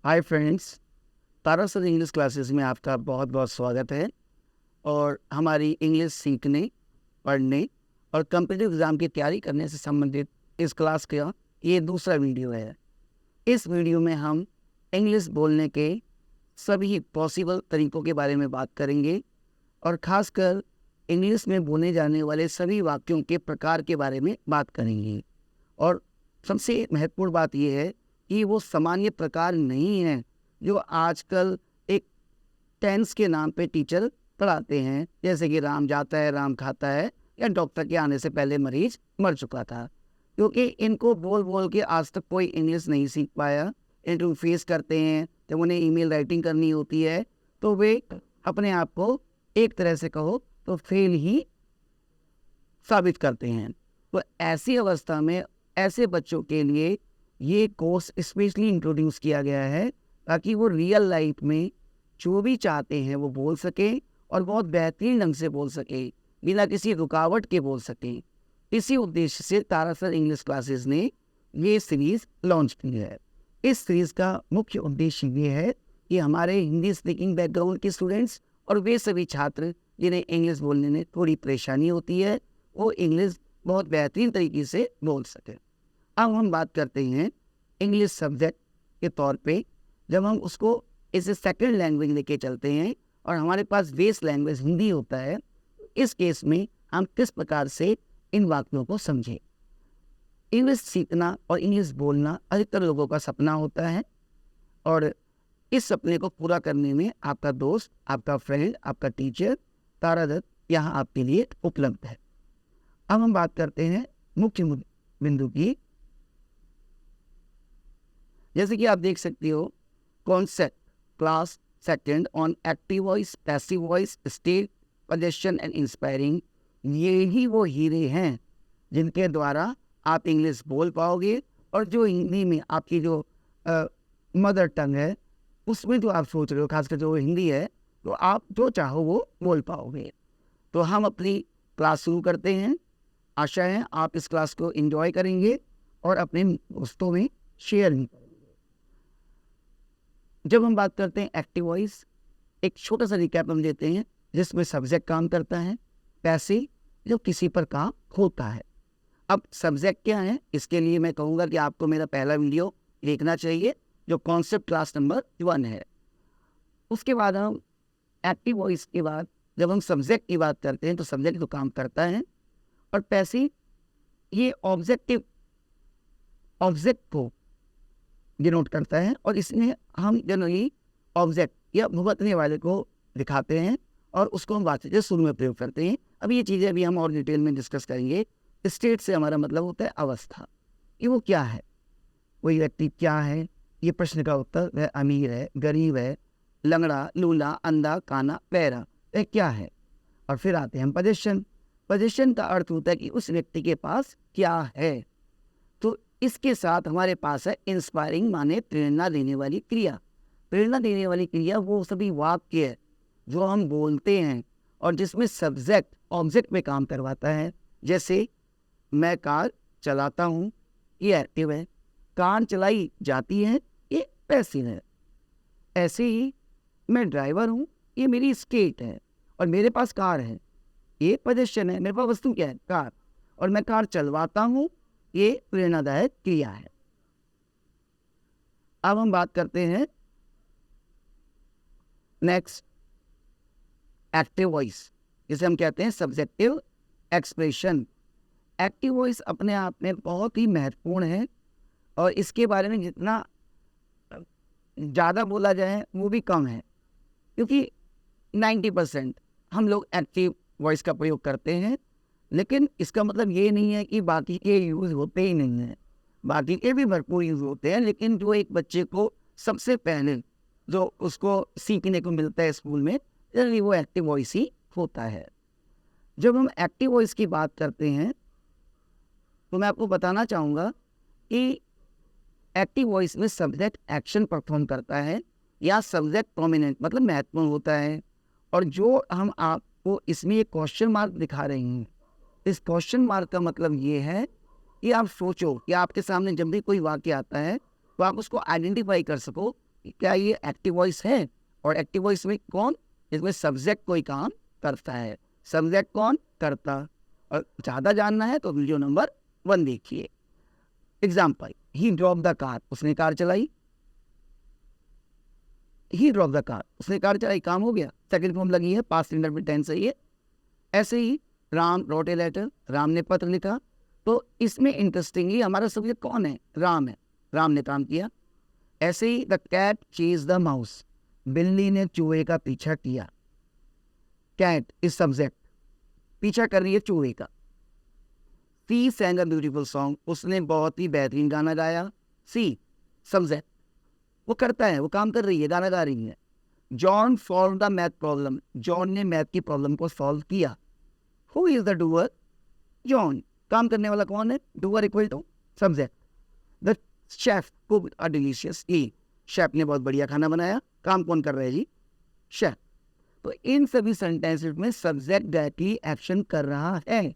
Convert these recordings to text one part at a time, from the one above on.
Hi friends, तारा sir English classes में आपका बहुत बहुत स्वागत है। और हमारी इंग्लिश सीखने, पढ़ने और कॉम्पिटिटिव एग्ज़ाम की तैयारी करने से संबंधित इस क्लास का ये दूसरा वीडियो है। इस वीडियो में हम इंग्लिश बोलने के सभी पॉसिबल तरीक़ों के बारे में बात करेंगे और ख़ासकर इंग्लिश में बोले जाने वाले सभी वाक्यों के प्रकार के बारे में बात करेंगे। और सबसे महत्वपूर्ण बात यह है कि वो सामान्य प्रकार नहीं है जो आजकल एक टेंस के नाम पे टीचर पढ़ाते हैं, जैसे कि राम जाता है राम खाता है या डॉक्टर के आने से पहले मरीज मर चुका था। क्योंकि इनको बोल बोल के आज तक कोई इंग्लिश नहीं सीख पाया। इंटरव्यू फेस करते हैं, जब उन्हें ईमेल राइटिंग करनी होती है तो वे अपने आप को एक तरह से कहो तो फेल ही साबित करते हैं। तो ऐसी अवस्था में ऐसे बच्चों के लिए ये कोर्स स्पेशली इंट्रोड्यूस किया गया है ताकि वो रियल लाइफ में जो भी चाहते हैं वो बोल सकें और बहुत बेहतरीन ढंग से बोल सकें, बिना किसी रुकावट के बोल सकें। इसी उद्देश्य से तारा सर इंग्लिश क्लासेस ने ये सीरीज़ लॉन्च की है। इस सीरीज़ का मुख्य उद्देश्य ये है कि हमारे हिंदी स्पीकिंग बैकग्राउंड के स्टूडेंट्स और वे सभी छात्र जिन्हें इंग्लिश बोलने में थोड़ी परेशानी होती है वो इंग्लिश बहुत बेहतरीन तरीके से बोल सकें। अब हम बात करते हैं इंग्लिश सब्जेक्ट के तौर पे, जब हम उसको एज ए सेकेंड लैंग्वेज लेके चलते हैं और हमारे पास बेस लैंग्वेज हिंदी होता है, इस केस में हम किस प्रकार से इन वाक्यों को समझें। इंग्लिश सीखना और इंग्लिश बोलना अधिकतर लोगों का सपना होता है और इस सपने को पूरा करने में आपका दोस्त, आपका फ्रेंड, आपका टीचर तारा दत्त यहाँ आपके लिए उपलब्ध है। अब हम बात करते हैं मुख्य बिंदु की। जैसे कि आप देख सकते हो, concept, class, second on active voice, passive voice, state, possession and inspiring, ये ही वो हीरे हैं जिनके द्वारा आप इंग्लिश बोल पाओगे और जो हिंदी में आपकी जो मदर टंग है उसमें जो आप सोच रहे हो, खासकर जो हिंदी है, तो आप जो चाहो वो बोल पाओगे। तो हम अपनी क्लास शुरू करते हैं। आशा है आप इस क्लास को एंजॉय करेंगे और अपने दोस्तों में शेयर भी करेंगे। जब हम बात करते हैं एक्टिव वॉइस, एक छोटा सा रिकैप हम देते हैं जिसमें सब्जेक्ट काम करता है, पैसिव जो किसी पर काम होता है। अब सब्जेक्ट क्या है, इसके लिए मैं कहूँगा कि आपको मेरा पहला वीडियो देखना चाहिए जो कॉन्सेप्ट क्लास नंबर 1 है। उसके बाद हम एक्टिव वॉइस के बाद जब हम सब्जेक्ट की बात करते हैं तो सब्जेक्ट तो काम करता है और पैसिव ये ऑब्जेक्ट को डिनोट करता है और इसमें हम जनरली ऑब्जेक्ट या भुगतने वाले को दिखाते हैं और उसको हम बातचीत के शुरू में प्रयोग करते हैं। अब ये चीज़ें अभी हम और डिटेल में डिस्कस करेंगे। स्टेट से हमारा मतलब होता है अवस्था, कि वो क्या है, कोई व्यक्ति क्या है। ये प्रश्न का उत्तर वह अमीर है, गरीब है, लंगड़ा, लूला, अंधा, काना, बहरा, वह क्या है। और फिर आते हैं हम पोजीशन। पोजीशन का अर्थ होता है कि उस व्यक्ति के पास क्या है। तो इसके साथ हमारे पास है इंस्पायरिंग, माने प्रेरणा देने वाली क्रिया। प्रेरणा देने वाली क्रिया वो सभी वाक्य है जो हम बोलते हैं और जिसमें सब्जेक्ट ऑब्जेक्ट में काम करवाता है। जैसे मैं कार चलाता हूँ, ये एक्टिव है। कार चलाई जाती है, ये पैसिव है। ऐसे ही मैं ड्राइवर हूँ, ये मेरी स्टेट है और मेरे पास कार है, ये पोजीशन है। मेरे पास वस्तु क्या है, कार, और मैं कार चलवाता हूँ, ये प्रेरणादायक क्रिया है। अब हम बात करते हैं नेक्स्ट, एक्टिव वॉइस, जिसे हम कहते हैं सब्जेक्टिव एक्सप्रेशन। एक्टिव वॉइस अपने आप में बहुत ही महत्वपूर्ण है और इसके बारे में जितना ज़्यादा बोला जाए वो भी कम है, क्योंकि 90% हम लोग एक्टिव वॉइस का प्रयोग करते हैं। लेकिन इसका मतलब ये नहीं है कि बाकी के यूज़ होते ही नहीं हैं, बाकी के भी भरपूर यूज़ होते हैं। लेकिन जो एक बच्चे को सबसे पहले जो उसको सीखने को मिलता है स्कूल में, जनरली वो एक्टिव वॉइस ही होता है। जब हम एक्टिव वॉइस की बात करते हैं तो मैं आपको बताना चाहूँगा कि एक्टिव वॉइस में सब्जेक्ट एक्शन परफॉर्म करता है या सब्जेक्ट प्रोमिनेंट मतलब महत्वपूर्ण होता है। और जो हम आपको इसमें एक क्वेश्चन मार्क दिखा रहे हैं, इस क्वेश्चन मार्क का मतलब ये है कि आप सोचो कि आपके सामने जब भी कोई वाक्य आता है तो आप उसको आइडेंटिफाई कर सको क्या ये एक्टिव वॉइस है? और एक्टिव वॉइस में कौन? इसमें सब्जेक्ट कोई काम करता है। सब्जेक्ट कौन करता? और ज़्यादा जानना है तो वीडियो नंबर 1 देखिए। Example, he drop the car, उसने कार चलाई। ही ड्रॉप द कार, उसने कार चलाई, काम हो गया। सेकंड फॉर्म लगी है, पास्ट इंडेफिनिट टेंस है ये। ऐसे ही Ram wrote a letter, Ram ने पत्र लिखा। तो इसमें इंटरेस्टिंगली हमारा सब्जेक्ट कौन है? राम है, राम ने काम किया। ऐसे ही the cat chase the mouse, बिल्ली ने चूहे का पीछा किया। कैट इज सब्जेक्ट, पीछा कर रही है चूहे का। सी सैंग अ ब्यूटीफुल सॉन्ग, उसने बहुत ही बेहतरीन गाना गाया। सी सब्जेक्ट, वो करता है, वो काम कर रही है, गाना गा रही है। John solve the math problem, John ने मैथ की प्रॉब्लम को सॉल्व किया। Who is the doer? John, काम करने वाला कौन है? Doer equal to subject. The chef cooked a delicious meal, chef ने बहुत बढ़िया खाना बनाया। काम कौन कर रहा है जी? शेफ। तो इन सभी सेंटेंसेस में सब्जेक्ट डायरेक्टली एक्शन कर रहा है।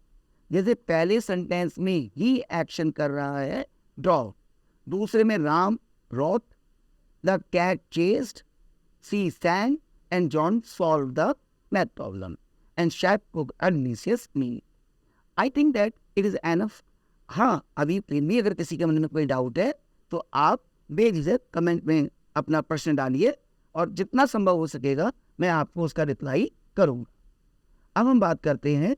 जैसे पहले सेंटेंस में ही एक्शन कर रहा है ड्रॉ, दूसरे में Ram wrote, the cat chased, she sang, and John solved the math problem, and chef cooked a delicious meal. I think that it is enough. हाँ, अभी फिर भी अगर किसी के मन में कोई डाउट है तो आप बेझिझक कमेंट में अपना प्रश्न डालिए और जितना संभव हो सकेगा मैं आपको उसका रिप्लाई करूँगा। अब हम बात करते हैं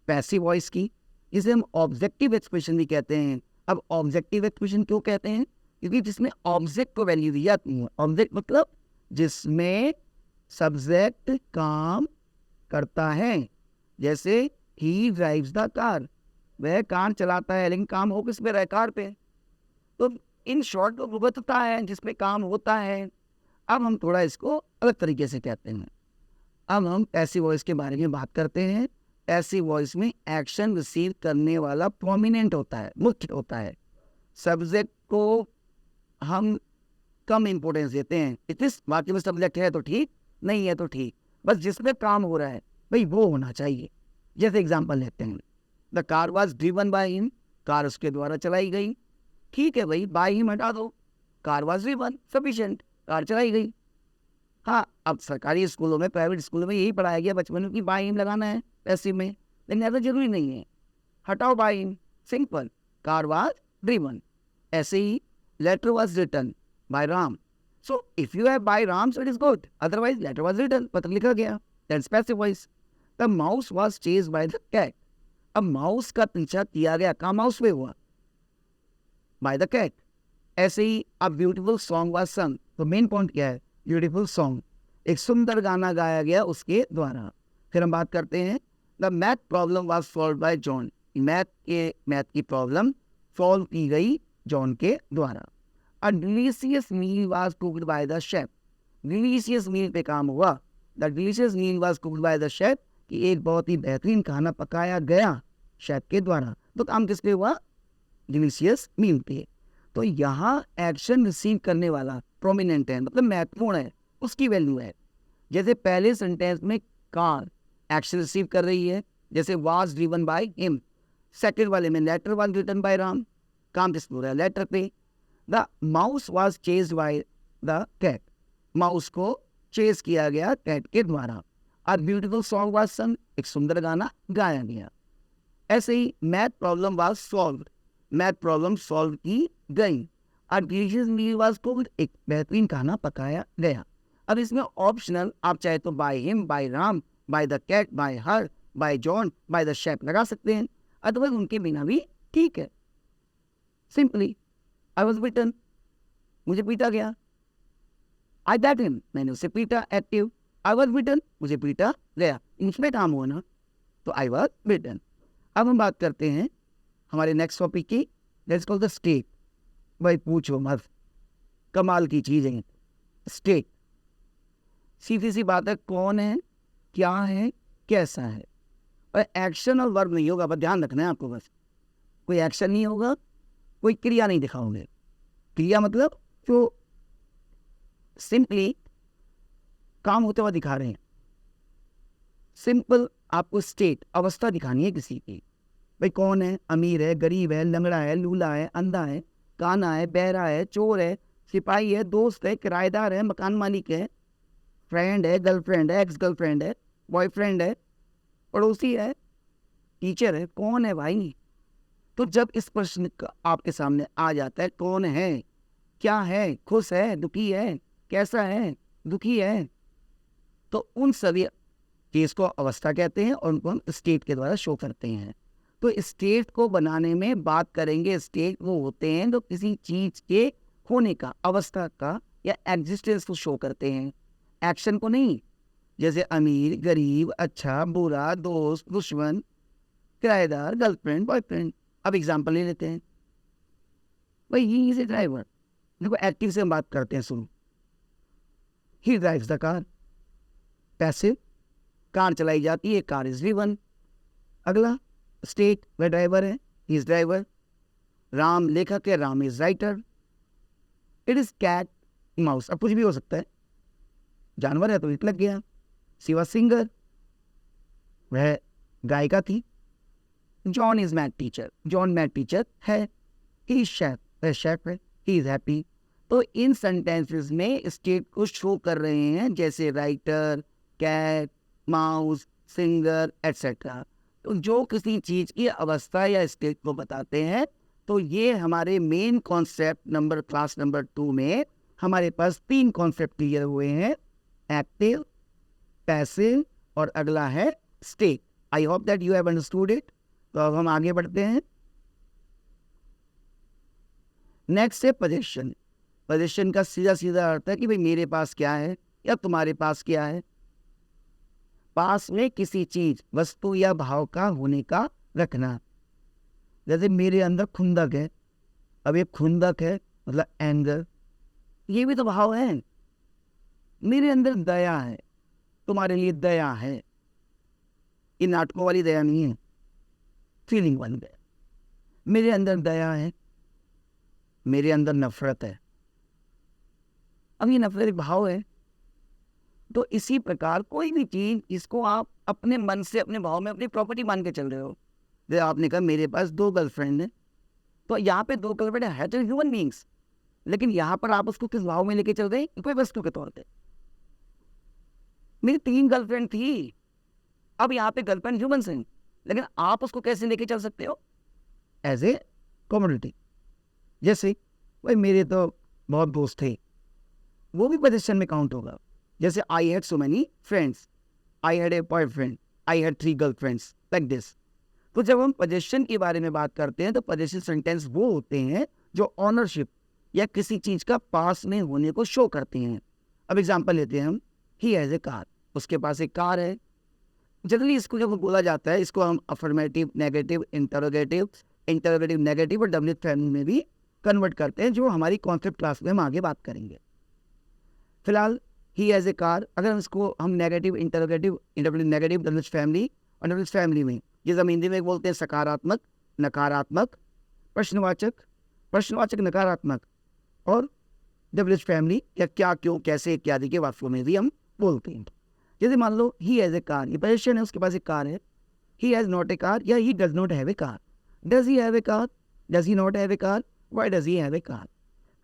पैसिव वॉइस की, जिसे हम ऑब्जेक्टिव एक्सप्रेशन भी कहते हैं। अब ऑब्जेक्टिव एक्सप्रेशन क्यों कहते हैं? क्योंकि जिसमें ऑब्जेक्ट को वैल्यू दी जाती है। ऑब्जेक्ट मतलब जिसमें सब्जेक्ट काम करता है। जैसे ही ड्राइव्स द कार, वह कार चलाता है, लेकिन काम हो किस पे रहा है? कार पे। तो इन शॉर्ट वो होता है जिसमें काम होता है। अब हम थोड़ा इसको अलग तरीके से कहते हैं। अब हम पैसिव वॉइस के बारे में बात करते हैं। पैसिव वॉइस में एक्शन रिसीव करने वाला प्रोमिनेंट होता है, मुख्य होता है। सब्जेक्ट को हम कम इंपॉर्टेंस देते हैं। इस बाकी में सब्जेक्ट है तो ठीक, नहीं है तो ठीक, बस जिसमें काम हो रहा है भाई वो होना चाहिए। जैसे एग्जांपल लेते हैं, the car was driven by him, car उसके द्वारा चलाई गई। ठीक है भाई, बाय हिम हटा दो, car was driven sufficient, car चलाई गई। हाँ, अब सरकारी स्कूलों में, प्राइवेट स्कूलों में यही पढ़ाया गया बचपन में कि बाय हिम लगाना है पैसिव में, लेकिन ऐसा जरूरी नहीं है। हटाओ by him, simple, car was driven. ऐसे ही letter was written by Ram. So if you have by Ram, so it is good. Otherwise, letter was written, पत्र लिखा गया. That's passive voice. The mouse was chased by the cat. अब mouse का पीछा किया गया, कहाँ माउस पे हुआ? By the cat. ऐसे ही a beautiful song was sung. तो मेन पॉइंट क्या है? Beautiful song. एक सुंदर गाना गाया गया उसके द्वारा। फिर हम बात करते हैं, the math problem was solved by John. Math की प्रॉब्लम सॉल्व की गई जॉन के द्वारा। A delicious meal was cooked by the chef, delicious meal पे काम हुआ। The delicious meal was cooked by the chef, कि एक बहुत ही बेहतरीन खाना पकाया गया शेफ के द्वारा। तो काम किस पे हुआ? डिलीशियस मील पे। तो यहाँ एक्शन रिसीव करने वाला प्रोमिनेंट है, मतलब महत्वपूर्ण है, उसकी वैल्यू है। जैसे पहले सेंटेंस में कार एक्शन रिसीव कर रही है, जैसे was driven by him. Second वाले में letter was written by Ram, काम किस पे हो रहा है? लेटर पे। The mouse was chased by the cat, mouse को चेस किया गया कैट के द्वारा। A beautiful song was sung, एक सुंदर गाना गाया गया। ऐसे ही math problem was solved, math problem solve की गई। A delicious meal was cooked, एक बेहतरीन खाना पकाया गया। अब इसमें ऑप्शनल आप चाहे तो by him, by Ram, by the cat, by her, by John, by the chef लगा सकते हैं, अथवा उनके बिना भी ठीक है। सिंपली आई वॉज बिटन, मुझे पीटा गया। आई बैट हिम, मैंने उसे पीटा। एक्टिव, आई वॉज बिटन, मुझे पीटा गया, इसमें काम हुआ ना, तो आई वॉज बिटन। अब हम बात करते हैं हमारे नेक्स्ट टॉपिक की, दैट्स कॉल्ड द स्टेट। भाई पूछो मत, कमाल की चीज़ है स्टेट। सीधी सी बात है, कौन है, क्या है, कैसा है। और एक्शन और वर्ब नहीं होगा, बस ध्यान रखना है आपको। बस कोई एक्शन नहीं होगा, कोई क्रिया नहीं दिखाओगे। क्रिया मतलब जो सिंपली काम होते हुए दिखा रहे हैं। सिंपल आपको स्टेट, अवस्था दिखानी है किसी की। भाई कौन है, अमीर है, गरीब है, लंगड़ा है, लूला है, अंधा है, काना है, बहरा है, चोर है, सिपाही है, दोस्त है, किराएदार है, मकान मालिक है, फ्रेंड है, गर्लफ्रेंड है, एक्स गर्लफ्रेंड है, बॉयफ्रेंड है, पड़ोसी है, टीचर है, कौन है भाई? तो जब इस प्रश्न का आपके सामने आ जाता है, कौन है, क्या है, खुश है, दुखी है, कैसा है, दुखी है, तो उन सभी चीज को अवस्था कहते हैं और उनको हम स्टेट के द्वारा शो करते हैं। तो स्टेट को बनाने में बात करेंगे, स्टेट वो होते हैं जो किसी चीज के होने का, अवस्था का या एग्जिस्टेंस को शो करते हैं, एक्शन को नहीं। जैसे अमीर, गरीब, अच्छा, बुरा, दोस्त, दुश्मन, किराएदार, गर्लफ्रेंड, बॉयफ्रेंड। अब एग्जाम्पल ले लेते हैं। भाई ही इज ए ड्राइवर, देखो एक्टिव से हम बात करते हैं, सुनो। He drives the car, passive, car चलाई जाती है, कार इज ड्रिवन। अगला स्टेट, वह ड्राइवर है, ही इज ड्राइवर। राम लेखक है, Ram is writer. It is cat, mouse, अब कुछ भी हो सकता है, जानवर है तो इट लग गया। शिवा सिंगर, वह गायिका थी। John is math teacher, John math teacher है। ही इज शेफ, वह शेफ है। He is happy. तो इन सेंटेंसेस में स्टेट को शो कर रहे हैं, जैसे writer, cat, mouse, singer etcetera. तो जो किसी चीज की अवस्था या स्टेट को बताते हैं, तो ये हमारे main concept number class number 2 में हमारे पास 3 कॉन्सेप्ट क्लियर हुए हैं, एक्टिव, पैसिव और अगला है state. I hope that you have understood it. तो अब हम आगे बढ़ते हैं। नेक्स्ट है पोजीशन। पोजीशन का सीधा सीधा अर्थ है कि भाई मेरे पास क्या है या तुम्हारे पास क्या है। पास में किसी चीज, वस्तु या भाव का होने का रखना। जैसे मेरे अंदर खुंदक है, अब ये खुंदक है मतलब एंगर, ये भी तो भाव है। मेरे अंदर दया है, तुम्हारे लिए दया है, ये नाटकों वाली दया नहीं है, फीलिंग वाली दया। मेरे अंदर दया है, मेरे अंदर नफरत है, अब ये नफरत एक भाव है। तो इसी प्रकार कोई भी चीज इसको आप अपने मन से, अपने भाव में अपनी प्रॉपर्टी मान के चल रहे हो। जैसे आपने कहा मेरे पास 2 गर्लफ्रेंड है, तो यहाँ पे 2 गर्लफ्रेंड है तो ह्यूमन बींग्स, लेकिन यहाँ पर आप उसको किस भाव में लेके चल रहे हैं? कोई वस्तु के तौर पे। मेरी 3 गर्लफ्रेंड थी, अब यहाँ पे गर्लफ्रेंड ह्यूमन हैं, लेकिन आप उसको कैसे लेके चल सकते हो? As a community. जैसे भाई मेरे तो बहुत दोस्त थे, वो भी पोजीशन में काउंट होगा। जैसे आई had so many friends, I had a boyfriend, I had 3 girlfriends, like this. तो जब हम पोजीशन के बारे में बात करते हैं तो पोजीशन सेंटेंस वो होते हैं जो ऑनरशिप या किसी चीज का पास में होने को शो करते हैं। अब एग्जांपल लेते हैं हम, ही हैज ए कार, उसके पास एक कार है। जनरली इसको जब बोला जाता है, इसको हम affirmative, negative, interrogative, interrogative negative और डब्ल्यू फैमिली में भी कन्वर्ट करते हैं, जो हमारी कॉन्सेप्ट क्लास में हम आगे बात करेंगे। फिलहाल ही हैज ए कार, अगर हम इसको हम negative, interrogative, negative, W family और डब्ल्यू फैमिली में, जैसे हम हिंदी में बोलते हैं सकारात्मक, नकारात्मक, प्रश्नवाचक, प्रश्नवाचक, नकारात्मक और डब्ल्यू फैमिली या क्या, क्यों, कैसे इत्यादि के वाक्यों में भी हम बोलते हैं। जैसे मान लो ही हैज ए कार, ये पोजीशन है, उसके पास एक कार है। He has not a car या he does not have a car. Does he have a car, does he not have a car, why does he have a car.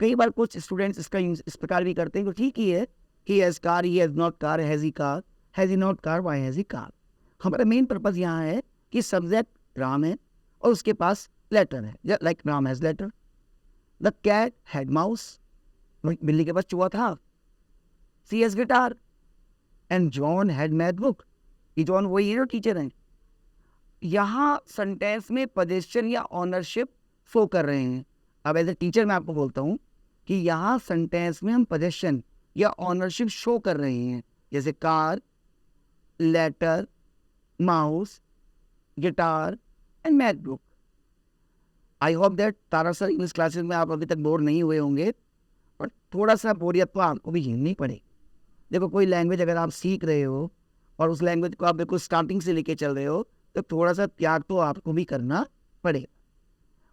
कई बार कुछ स्टूडेंट्स इसका इस प्रकार भी करते हैं कि ठीक ही है, he has car, he has not car, has he car, has he not car, why has he car. हमारा मेन पर्पज यहाँ है कि सब्जेक्ट राम है और उसके पास लेटर है, like Ram has letter. The cat had mouse, बिल्ली के पास चूहा था। She has guitar and John had math book, ये जॉन वही है जो टीचर हैं। यहाँ सेंटेंस में पोजीशन या ऑनरशिप शो कर रहे हैं। अब एज ए टीचर मैं आपको बोलता हूँ कि यहाँ सेंटेंस में हम पोजीशन या ऑनरशिप शो कर रहे हैं, जैसे car, letter, mouse, guitar and math book. I hope that Tara sir English classes में आप अभी तक बोर नहीं हुए होंगे, और थोड़ा सा बोरियत तो आपको भी झेलनी पड़ेगी। देखो कोई लैंग्वेज अगर आप सीख रहे हो और उस लैंग्वेज को आप बिल्कुल स्टार्टिंग से लेके चल रहे हो, तो थोड़ा सा त्याग तो आपको भी करना पड़ेगा,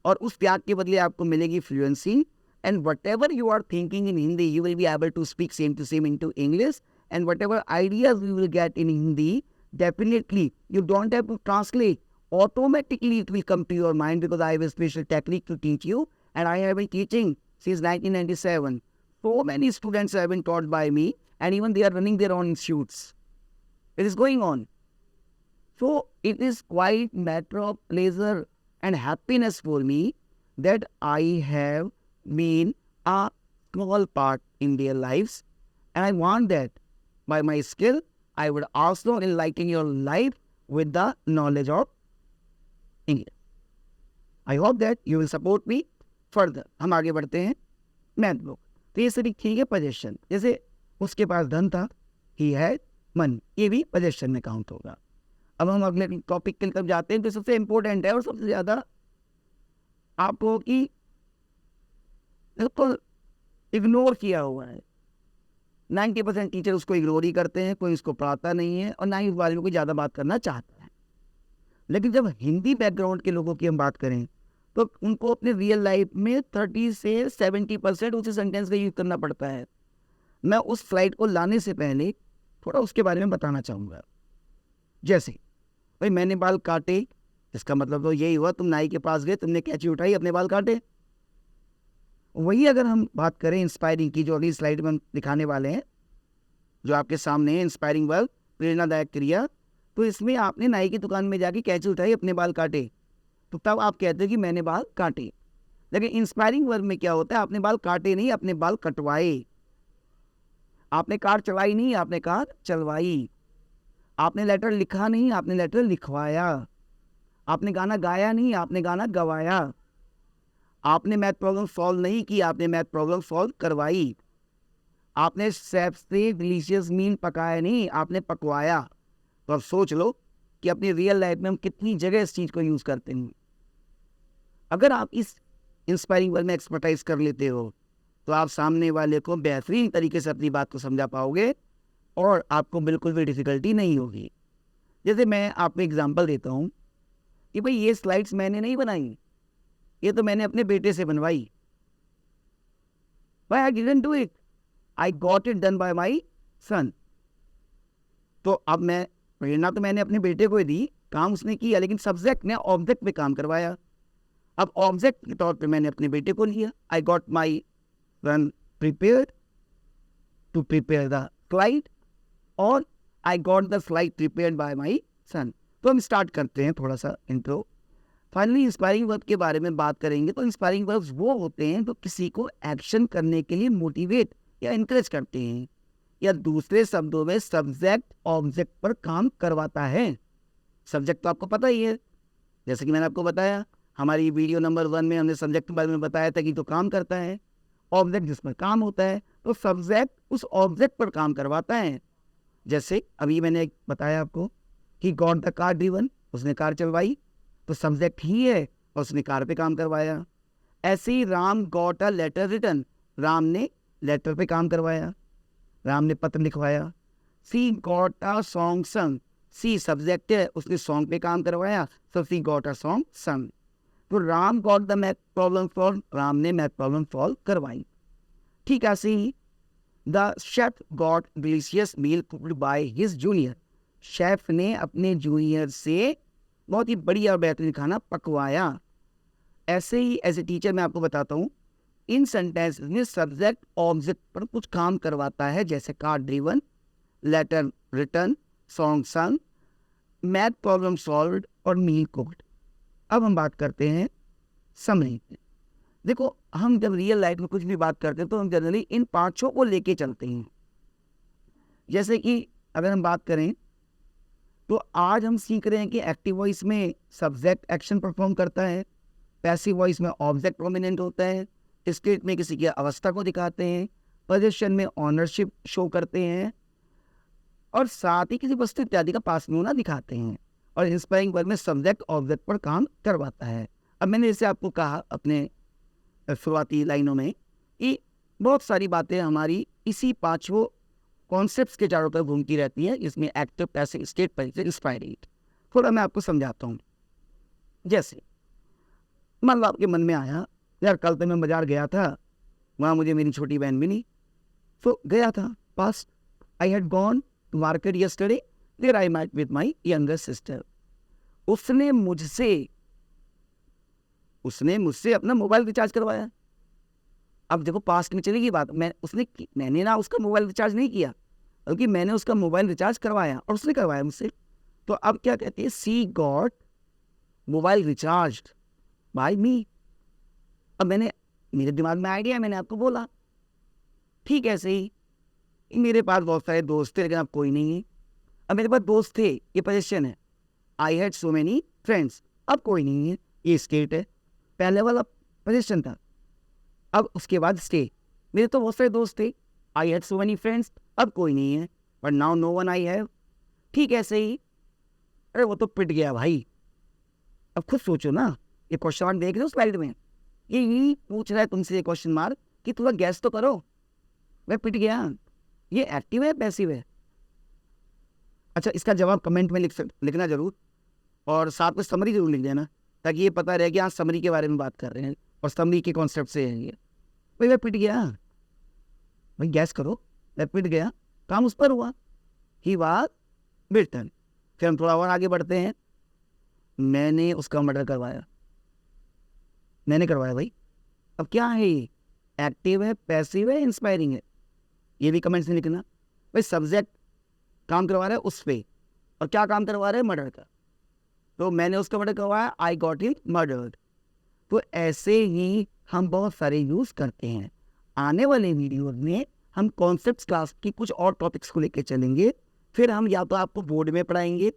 और उस त्याग के बदले आपको मिलेगी fluency. And whatever you are thinking in Hindi, you will be able to speak same to same into English, and whatever ideas you will get in Hindi, definitely you don't have to translate, automatically it will come to your mind, because I have a special technique to teach you, and I have been teaching since 1997. So many students have been taught by me, and even they are running their own institutes. It is going on. So it is quite matter of pleasure and happiness for me that I have been a small part in their lives, and I want that by my skill I would also enlighten your life with the knowledge of English. I hope that you will support me further. हम आगे बढ़ते हैं math book. तो ये सभी ठीक है possession, जैसे उसके पास धन था, ही हैड मनी, ये भी पोजेशन में काउंट होगा। अब हम अगले टॉपिक की तरफ जाते हैं, तो सबसे इम्पोर्टेंट है और सबसे ज़्यादा आपको कि तो इग्नोर किया हुआ है। 90% टीचर उसको इग्नोर ही करते हैं, कोई उसको पढ़ाता नहीं है और ना ही इस बारे में कोई ज़्यादा बात करना चाहता है। लेकिन जब हिंदी बैकग्राउंड के लोगों की हम बात करें तो उनको अपने रियल लाइफ में 30 से 70% उसी सेंटेंस का यूज करना पड़ता है। मैं उस फ्लाइट को लाने से पहले थोड़ा उसके बारे में बताना चाहूँगा। जैसे भाई मैंने बाल काटे, इसका मतलब तो यही हुआ तुम नाई के पास गए, तुमने कैंची उठाई, अपने बाल काटे। वही अगर हम बात करें इंस्पायरिंग की, जो अगली स्लाइड में हम दिखाने वाले हैं, जो आपके सामने है, इंस्पायरिंग वर्ब, प्रेरणादायक क्रिया, तो इसमें आपने नाई की दुकान में जाके कैंची उठाई, अपने बाल काटे, तो तब आप कहते हैं कि मैंने बाल काटे। लेकिन इंस्पायरिंग वर्ब में क्या होता है, आपने बाल काटे नहीं, अपने बाल कटवाए। आपने कार चलाई नहीं, आपने कार चलवाई। आपने लेटर लिखा नहीं, आपने लेटर लिखवाया। आपने गाना गाया नहीं, आपने गाना गवाया। आपने मैथ प्रॉब्लम सॉल्व नहीं की, आपने मैथ प्रॉब्लम सॉल्व करवाई। आपने शेफ से डिलीशियस मील पकाया नहीं, आपने पकवाया। तो अब सोच लो कि अपनी रियल लाइफ में हम कितनी जगह इस चीज़ को यूज़ करते हैं। अगर आप इस इंस्पायरिंग वर्ड में एक्सपर्टाइज कर लेते हो तो आप सामने वाले को बेहतरीन तरीके से अपनी बात को समझा पाओगे और आपको बिल्कुल भी डिफ़िकल्टी नहीं होगी। जैसे मैं आपको एग्जांपल देता हूँ कि भाई ये स्लाइड्स मैंने नहीं बनाई, ये तो मैंने अपने बेटे से बनवाई। Why I didn't do it? I got it done by my son. तो अब मैं प्रेरणा तो मैंने अपने बेटे को ही दी, काम उसने किया, लेकिन सब्जेक्ट ने ऑब्जेक्ट पे काम करवाया। अब ऑब्जेक्ट के तौर पे मैंने अपने बेटे को लिया। I got my son prepared to prepare the slide और I got the slide prepared by my son. तो हम स्टार्ट करते हैं थोड़ा सा इंट्रो। फाइनली इंस्पायरिंग वर्ब के बारे में बात करेंगे। तो इंस्पायरिंग वर्ब्स वो होते हैं जो किसी को एक्शन करने के लिए मोटिवेट या इंकरेज करते हैं, या दूसरे शब्दों में सब्जेक्ट ऑब्जेक्ट पर काम करवाता है। सब्जेक्ट तो आपको पता ही है, जैसे कि मैंने आपको बताया हमारी वीडियो नंबर 1 में हमने सब्जेक्ट के बारे में बताया था कि तो काम करता है, ऑब्जेक्ट जिस पर काम होता है, तो सब्जेक्ट उस ऑब्जेक्ट पर काम करवाता है। जैसे अभी मैंने बताया आपको कि गॉट द कार ड्रिवन, उसने कार चलवाई, तो सब्जेक्ट ही है और उसने कार पे काम करवाया। ऐसे ही Ram got a letter written, Ram ने लेटर पे काम करवाया, राम ने पत्र लिखवाया। सी गॉट अ सॉन्ग संग, सी सब्जेक्ट है, उसने सॉन्ग पे काम करवाया, so she got a song sung. तो Ram got the math problem solve, Ram ने मैथ प्रॉब्लम सॉल्व करवाई। ठीक है, see the chef got delicious meal cooked by his junior, chef ने अपने जूनियर से बहुत ही बढ़िया और बेहतरीन खाना पकवाया। ऐसे ही एज ए टीचर मैं आपको बताता हूँ, इन सेंटेंस में सब्जेक्ट ऑब्जेक्ट पर कुछ काम करवाता है, जैसे car driven, letter written, song sung, math problem solved और मील कुक्ड। अब हम बात करते हैं समरी की। देखो, हम जब रियल लाइफ में कुछ भी बात करते हैं तो हम जनरली इन पांचों को लेके चलते हैं। जैसे कि अगर हम बात करें तो आज हम सीख रहे हैं कि एक्टिव वॉइस में सब्जेक्ट एक्शन परफॉर्म करता है, पैसिव वॉइस में ऑब्जेक्ट प्रोमिनेंट होता है, स्टेट में किसी की अवस्था को दिखाते हैं, पोजीशन में ऑनरशिप शो करते हैं, और साथ ही किसी वस्तु इत्यादि का पास में होना दिखाते हैं, और इंस्पायरिंग वर्ब में सब्जेक्ट ऑब्जेक्ट पर काम करवाता है। अब मैंने जैसे आपको कहा अपने शुरुआती लाइनों में कि बहुत सारी बातें हमारी इसी पांचों कॉन्सेप्ट्स के चारों तरफ घूमती रहती है, इसमें active, passive, state, passive, inspiring. थोड़ा मैं आपको समझाता हूँ। जैसे मान लो आपके मन में आया, यार कल तो मैं बाजार गया था, वहाँ मुझे मेरी छोटी बहन मिली, तो गया था past, I had gone to market yesterday, there I met with my younger sister. उसने मुझसे अपना मोबाइल रिचार्ज करवाया। अब देखो पास्ट में चलेगी बात, मैंने ना उसका मोबाइल रिचार्ज नहीं किया, बल्कि मैंने उसका मोबाइल रिचार्ज करवाया और उसने करवाया मुझसे। तो अब क्या कहते हैं, सी गॉट मोबाइल रिचार्ज बाय मी। अब मेरे दिमाग में आइडिया, मैंने आपको बोला ठीक है ऐसे ही, मेरे पास बहुत सारे दोस्त थे लेकिन अब कोई नहीं है। अब मेरे पास दोस्त थे, ये पोजीशन है, आई हैड सो मेनी फ्रेंड्स, अब कोई नहीं है, ये स्टेट है, पहले वाला पोजीशन था। अब उसके बाद स्टे, मेरे तो बहुत सारे दोस्त थे, I had so many friends, अब कोई नहीं है, but now no one I have, ठीक है ऐसे ही। अरे वो तो पिट गया भाई। अब खुद सोचो ना, ये क्वेश्चन मार्क देख रहे हो स्लाइड में, ये यही पूछ रहा है तुमसे ये क्वेश्चन मार्क कि थोड़ा गैस तो करो, वह पिट गया, ये एक्टिव है पैसिव है? अच्छा, इसका जवाब कमेंट में लिखना जरूर, और साथ में समरी जरूर लिख देना, ताकि ये पता रहे कि हाँ समरी के बारे में बात कर रहे हैं और समरी के कॉन्सेप्ट से है ये। भाई वह पिट गया, भाई गैस करो, वह पिट गया, काम उस पर हुआ, ही वाज बिटन। फिर हम थोड़ा और आगे बढ़ते हैं, मैंने उसका मर्डर करवाया, मैंने करवाया भाई। अब क्या है ये, एक्टिव है, पैसिव है, इंस्पायरिंग है? ये भी कमेंट्स में लिखना। भाई सब्जेक्ट काम करवा रहा है उस पे, और क्या काम करवा रहा है, मर्डर का। तो मैंने उसका मर्डर करवाया, आई गॉट हिम मर्डर्ड। तो ऐसे ही हम बहुत सारे यूज़ करते हैं। आने वाले वीडियो में हम कॉन्सेप्ट्स क्लास की कुछ और टॉपिक्स को लेकर चलेंगे, फिर हम या तो आपको बोर्ड में पढ़ाएंगे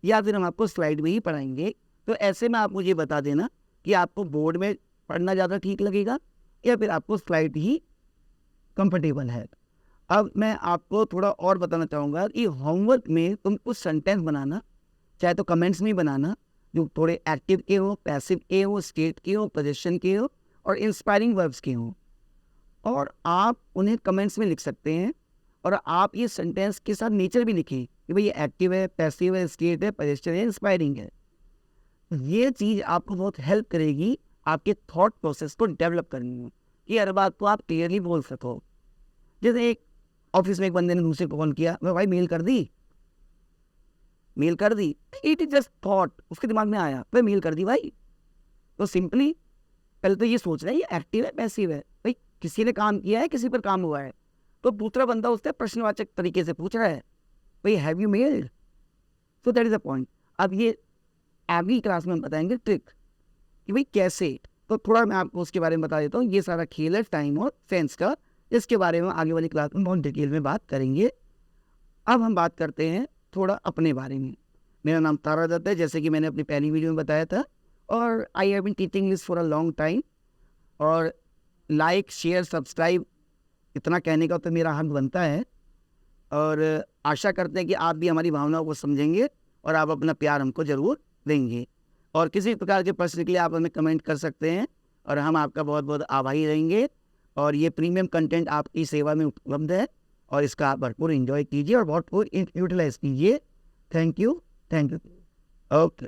या फिर हम आपको स्लाइड में ही पढ़ाएंगे। तो ऐसे में आप मुझे बता देना कि आपको बोर्ड में पढ़ना ज़्यादा ठीक लगेगा या फिर आपको स्लाइड ही कंफर्टेबल है। अब मैं आपको थोड़ा और बताना चाहूँगा कि होमवर्क में तुम कुछ सेंटेंस बनाना, चाहे तो कमेंट्स में बनाना, जो थोड़े एक्टिव के हो, पैसिव के हो, स्टेट के हो, पोजीशन के हो और इंस्पायरिंग वर्ब्स के हो, और आप उन्हें कमेंट्स में लिख सकते हैं। और आप ये सेंटेंस के साथ नेचर भी लिखें कि भाई ये एक्टिव है, पैसिव है, स्टेट है, पोजीशन है, इंस्पायरिंग है। ये चीज़ आपको बहुत हेल्प करेगी आपके थॉट प्रोसेस को डेवलप करने में, कि हर बात को आप क्लियरली बोल सको। जैसे एक ऑफिस में एक बंदे ने दूसरे को कॉल किया, भाई मेल कर दी, इट इज जस्ट थॉट, उसके दिमाग में आया, भाई मेल कर दी भाई। तो सिंपली पहले तो ये सोच रहा है ये एक्टिव है, पैसिव है, भाई किसी ने काम किया है, किसी पर काम हुआ है। तो दूसरा बंदा उससे प्रश्नवाचक तरीके से पूछ रहा है, भाई have you meld? So that is the point. अब ये अगली क्लास में बताएंगे ट्रिक कि भाई कैसे। तो थोड़ा मैं आपको उसके बारे में बता देता हूँ। ये सारा खेल है टाइम और सेंस का, इसके बारे में आगे वाली क्लास में बहुत डिटेल में बात करेंगे। अब हम बात करते हैं थोड़ा अपने बारे में। मेरा नाम तारा दत्त है, जैसे कि मैंने अपनी पहली वीडियो में बताया था, और I have been teaching English for a long time. और लाइक, शेयर, सब्सक्राइब, इतना कहने का तो मेरा हक बनता है, और आशा करते हैं कि आप भी हमारी भावनाओं को समझेंगे और आप अपना प्यार हमको ज़रूर देंगे। और किसी प्रकार के प्रश्न के लिए आप हमें कमेंट कर सकते हैं और हम आपका बहुत बहुत आभारी रहेंगे। और ये प्रीमियम कंटेंट आपकी सेवा में उपलब्ध है, और इसका आप भरपूर एंजॉय कीजिए और भरपूर यूटिलाइज कीजिए। Thank you. ओके।